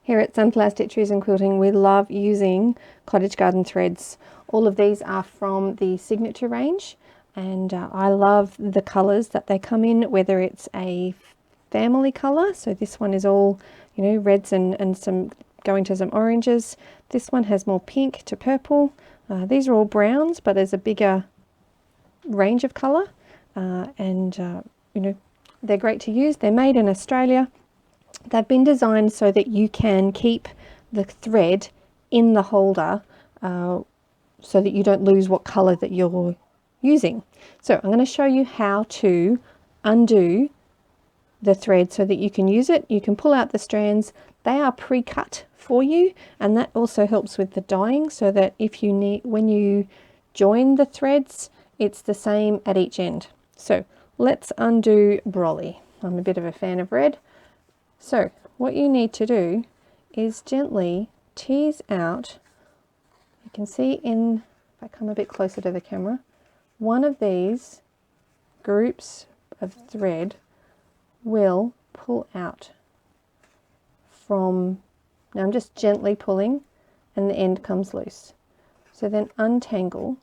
Here at Sunflower Stitcheries and Quilting, we love using Cottage Garden Threads. All of these are from the Signature range, and I love the colours that they come in, whether it's a family colour, so this one is all, you know, reds and some going to some oranges. This one has more pink to purple. These are all browns, but there's a bigger range of colour, you know, they're great to use. They're made in Australia. They've been designed so that you can keep the thread in the holder so that you don't lose what colour that you're using. So I'm going to show you how to undo the thread so that you can use it. You can pull out the strands. They are pre-cut for you, and that also helps with the dyeing, so that if you need, when you join the threads, it's the same at each end. So let's undo Brolly. I'm a bit of a fan of red. So what you need to do is gently tease out, you can see in, if I come a bit closer to the camera, one of these groups of thread will pull out from, now I'm just gently pulling and the end comes loose. So then untangle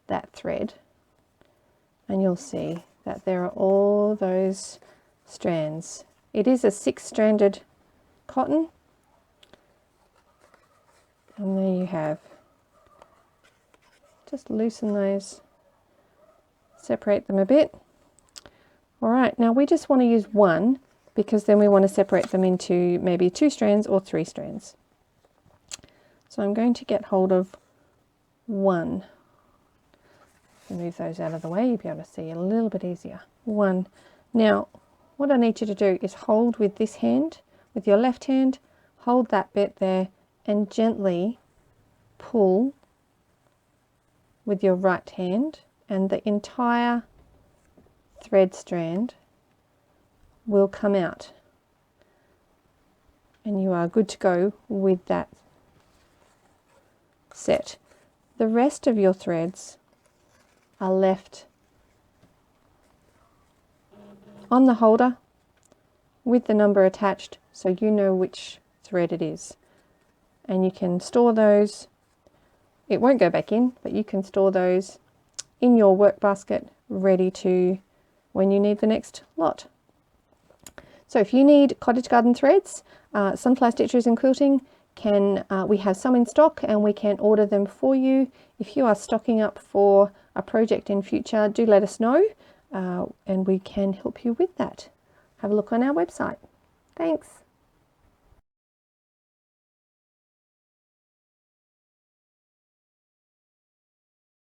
that thread and you'll see that there are all those strands. It is a 6-stranded cotton, and there you have. Just loosen those, separate them a bit. All right, now we just want to use one, because then we want to separate them into maybe 2 strands or 3 strands. So I'm going to get hold of one. Move those out of the way, you'll be able to see it a little bit easier. One. Now what I need you to do is hold with this hand, with your left hand, hold that bit there and gently pull with your right hand, and the entire thread strand will come out, and you are good to go with that set. The rest of your threads are left on the holder with the number attached, so you know which thread it is, and you can store those. It won't go back in, but you can store those in your work basket ready to when you need the next lot. So if you need Cottage Garden Threads, Sunflower Stitcheries and Quilting can, we have some in stock and we can order them for you. If you are stocking up for a project in future, do let us know. And we can help you with that. Have a look on our website. Thanks.